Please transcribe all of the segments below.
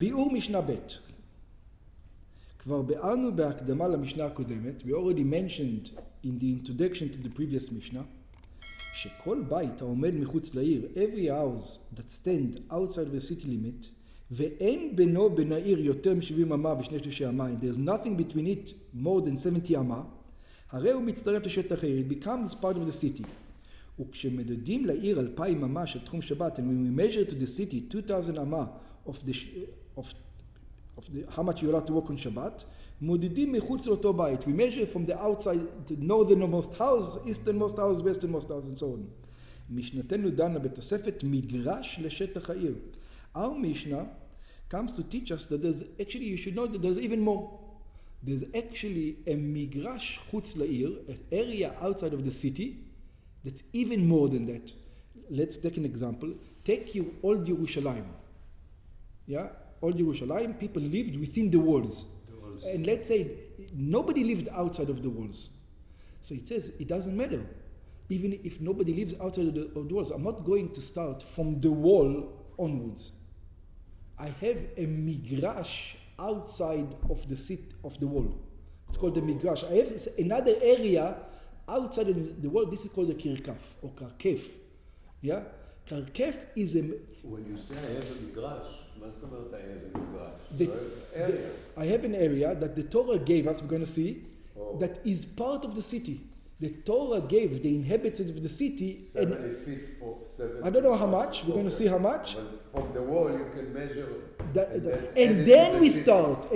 ביאור משנה ב' כבר ביארנו בהקדמה למשנה הקודמת, we already mentioned in the introduction to the previous Mishnah, שכל בית העומד מחוץ לעיר, every house that stand outside of the city limit, ואין בינו בין העיר יותר מ-70 אמה ושני שלישי אמה, there's nothing between it more than 70 אמה, הרי הוא מצטרף לשטח העיר, it becomes part of the city. וכשמדדים לעיר 2,000 אמה של תחום שבת, and when we measure to the city 2,000 אמה of how much you're allowed to walk on Shabbat, מודדים מחוץ לאותו בית. We measure from the outside, the northernmost house, easternmost house, westernmost house, and so on. משנתנו דנה בתוספת מגרש לשטח העיר. Our Mishnah comes to teach us that there's actually, you should know that there's even more. There's actually a מגרש חוץ לעיר, an area outside of the city, that's even more than that. Let's take an example. Take your old Yerushalayim. Yeah? Old Yerushalayim, people lived within the walls. And let's say nobody lived outside of the walls. So it says it doesn't matter. Even if nobody lives outside of the walls, I'm not going to start from the wall onwards. I have a migrash outside of the wall. It's called the migrash. I have another area outside of the wall. This is called a kirkaf or karkef. Yeah? Karkef is a... When you say I have a migrash, what זאת אומרת I have a migrash? I have an area that the Torah gave us, we're going to see, that is part of the city. The Torah gave the inhabitants of the city... 70 feet for 70. I don't know how much, we're going to see how much. But from the wall you can measure... And then we start.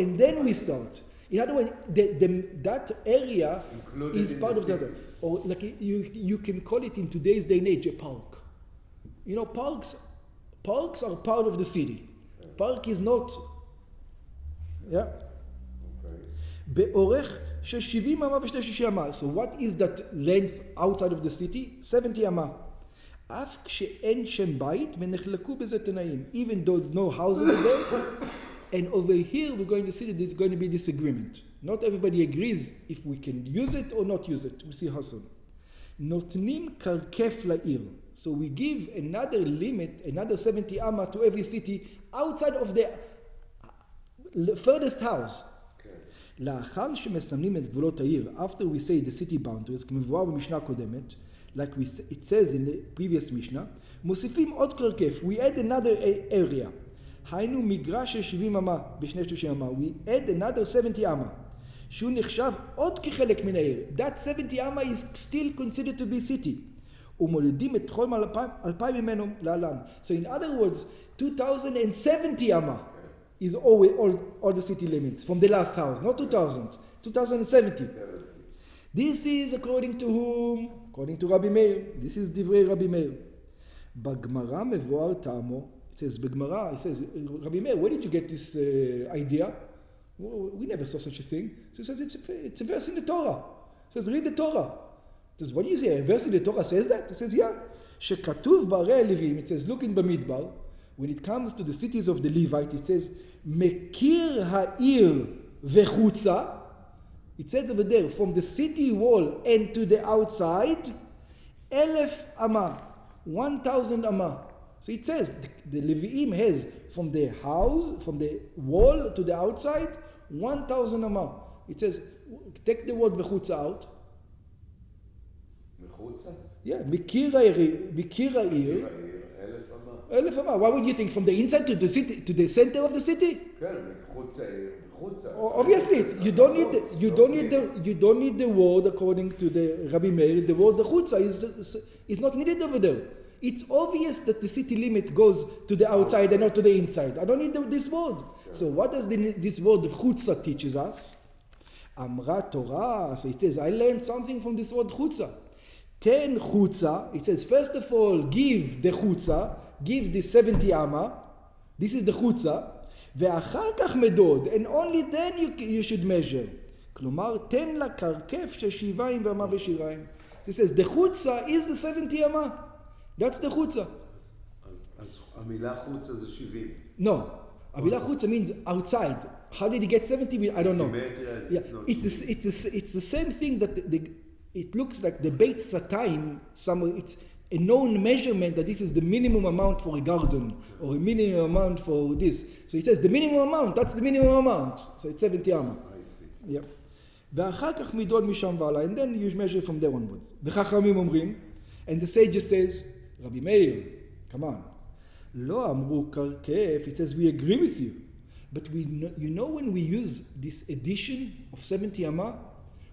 In other words, that area included is part of that. Or like you can call it in today's day and age a park. You know, parks are part of the city. Park is not, yeah. באורך של 70 אמה ושני שישי אמה. So what is that length outside of the city? 70 אמה. אף כשאין שם בית ונחלקו בזה תנאים. Even though there's no house over there. And over here we're going to see that there's going to be disagreement. Not everybody agrees if we can use it or not use it. We'll see how soon. נותנים קרקף לעיר. So we give another limit, another 70 amma to every city outside of the furthest house. לאחר שמסמנים את גבולות העיר, after we say the city boundaries, כמבואר במשנה הקודמת, like it says in the previous Mishnah, מוסיפים עוד קרקף, we add another area. היינו מגרש של 70 אמה בשני שלישי אמה, we add another 70 אמה, שהוא נחשב עוד כחלק מן העיר. That 70 אמה is still considered to be city. ומולדים את תחום 2,000 ממנו להלן. So in other words, 2,070 אמה is all the city limits from the last house, not 2,000, 2,070. This is according to whom? According to Rabbi Meir. This is דברי רבי מאיר. בגמרא מבואר טעמו. It says, בגמרא, it says, Rabbi Meir, where did you get this idea? Well, we never saw such a thing. So it says, it's a verse in the Torah. It says, read the Torah. It says, what do you say? A verse in the Torah says that? It says, yeah. שכתוב בערי הלווים, it says, look in במדבר, when it comes to the cities of the Levite, it says, מכיר העיר וחוצה, it says over there, from the city wall and to the outside, 1,000 אמה, 1,000 אמה. So it says, the Leviim has from the house, from the wall to the outside, 1,000 אמה. It says, take the word וחוצה out. Yeah, מכיר העיר, 1,000 אמה. Why would you think? From the inside to the city, to the center of the city? Obviously, you don't need the word according to the Rabbi Meir. The word the chutza is not needed over there. It's obvious that the city limit goes to the outside and not to the inside. I don't need this word. So what does this word chutza teaches us? Amra Torah. So it says, I learned something from this word chutza. 10 chutza. It says, first of all, give the chutza. Give the 70 amma. This is the chutza. ואחר כך מדוד. And only then you should measure. כלומר, תן לה קרקף של 70 אמה ושיריים. So it says, the chutza is the 70 amma. That's the chutza. אז המילה chutza זה 70. No. המילה chutza means outside. How did he get 70? I don't know. Yeah. It's the same thing that it looks like the Beit Satayim, somewhere it's a known measurement that this is the minimum amount for a garden or a minimum amount for this. So it says the minimum amount, that's the minimum amount. So it's 70 amma. I see. Yeah. ואחר כך מידוד משם והלאה, and then you measure from there onwards. וחכמים אומרים, and the sages says, Rabbi Meir, come on. לא אמרו קרקף, it says we agree with you. But you know when we use this addition of 70 amma,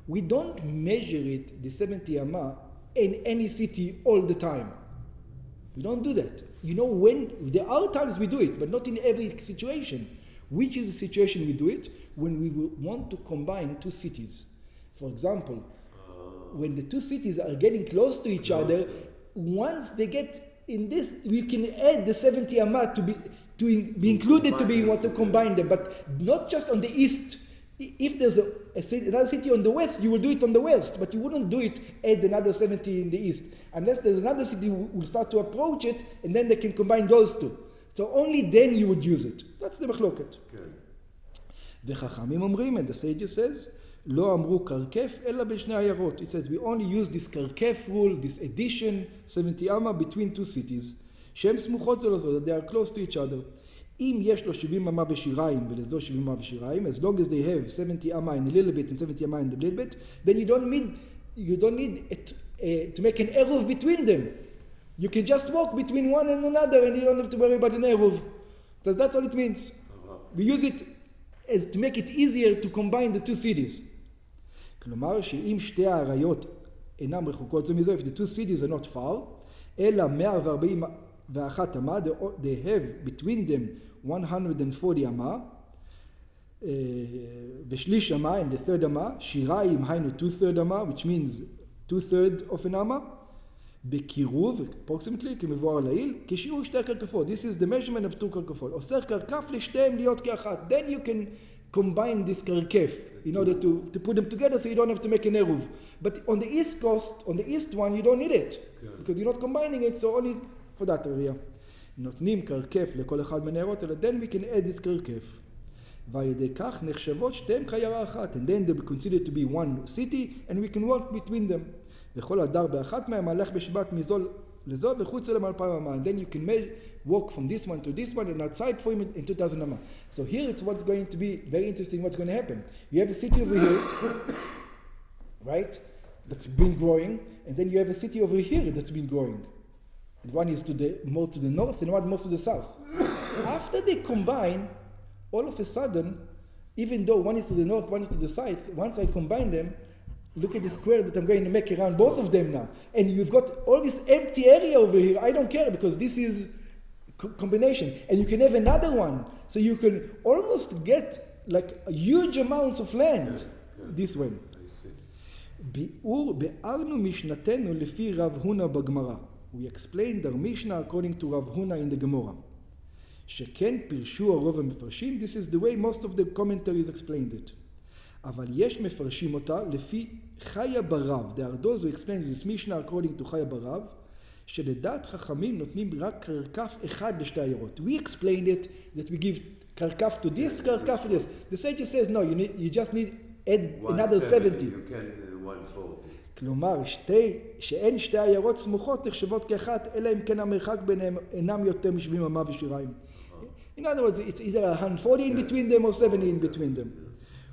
we don't measure it, the 70 amma, in any city all the time. We don't do that. You know when, there are times we do it, but not in every situation. Which is the situation we do it? When we want to combine two cities. For example, when the two cities are getting close to each other, once they get in this, we can add the 70 amma to be included to be want to combine them, but not just on the east. If there's another city on the west, you will do it on the west, but you wouldn't do it, add another 70 in the east. Unless there's another city who will start to approach it, and then they can combine those two. So only then you would use it. That's the מחלוקת. וחכמים אומרים, and the sages says, לא אמרו קרקף אלא בשני עיירות. It says we only use this קרקף rule, this addition, 70 amma between two cities. שהן סמוכות זה לזו, that they are close to each other. אם יש לו 70 אמה ושיריים ולזו 70 אמה ושיריים, as long as they have 70 amma in a little bit and 70 amma in a little bit, then you don't need it, to make an eruv between them. You can just walk between one and another and you don't have to worry about an eruv. So that's all it means. We use it as to make it easier to combine the two cities. כלומר שאם שתי העריות אינם רחוקות זו מזו, if the two cities are not far, אלא 141 אמה, they have between them 140 אמה, ושליש אמה, and the third אמה, שיריים היינו 2/3 אמה, which means 2/3 of an אמה, בקירוב, approximately, כמבואר לעיל, כשיעור שתי קרקפות. This is the measurement of 2 קרקפות. אוסר קרקף לשתיהם להיות כאחת. Then you can combine this קרקף in order to put them together so you don't have to make an eruv. But on the east coast, on the east one, you don't need it. Because you're not combining it, so only for that area. נותנים קרקף לכל אחד מהעיירות, אלא then we can add this קרקף. ועל ידי כך נחשבות שתיהם כעיירה אחת. And then they be considered to be one city, and we can walk between them. וכל הדר באחת מהם הלך בשבת מזו לזו וחוץ אליהם 2,000 אמה. And then you can walk from this one to this one and outside for him in 2,000 אמה. So here it's what's going to be very interesting, what's going to happen. You have a city over here, right, that's been growing, and then you have a city over here that's been growing. And one is more to the north and one more to the south. After they combine, all of a sudden, even though one is to the north, one is to the south, once I combine them, look at the square that I'm going to make around both of them now. And you've got all this empty area over here. I don't care because this is combination. And you can have another one. So you can almost get like huge amounts of land this way. ביארנו משנתנו לפי רב הונא בגמרא. We explained our Mishnah according to Rav Huna in the Gemara. שכן פירשו הרוב המפרשים, this is the way most of the commentaries explained it. אבל יש מפרשים אותה לפי חיה ברב. There are those who explain this Mishnah according to חיה ברב, שלדעת חכמים נותנים רק קרקף אחד לשתי עיירות. We explained it that we give קרקף to this, קרקף to this. The sage says no, you just need add another 70. You can 140. כלומר, שאין שתי עיירות סמוכות נחשבות כאחת, אלא אם כן המרחק ביניהם אינם יותר מ70 אמה ושיריים. In other words, it's either 140 in between them or 70 in between them.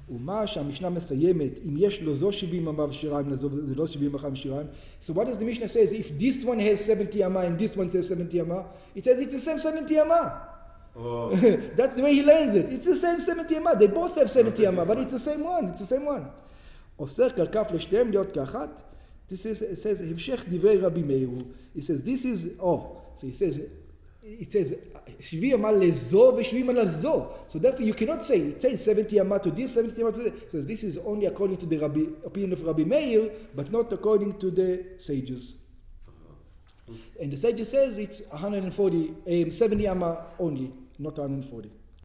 ומה שהמשנה מסיימת, אם יש לו זו 70 אמה ושיריים, לזו זה לא 70 אמה ושיריים. So what does the Mishnah say? If this one has 70 אמה and this one says 70 אמה, it says it's the same 70 אמה. Oh. That's the way he learns it. It's the same 70 אמה. They both have 70 אמה, but it's the same one. It's the same one. אוסר קרקף לשתיהם להיות כאחת. This is, it says, המשך דברי רבי מאיר. He says, this is, so it says, 70 אמה לזו ו70 אמה לזו. So therefore you cannot say, it says 70 אמה to this, 70 אמה to this. It says, this is only according to the opinion of Rabbi Meir, but not according to the sages. And the sages says it's 140, 70 אמה only, not 140.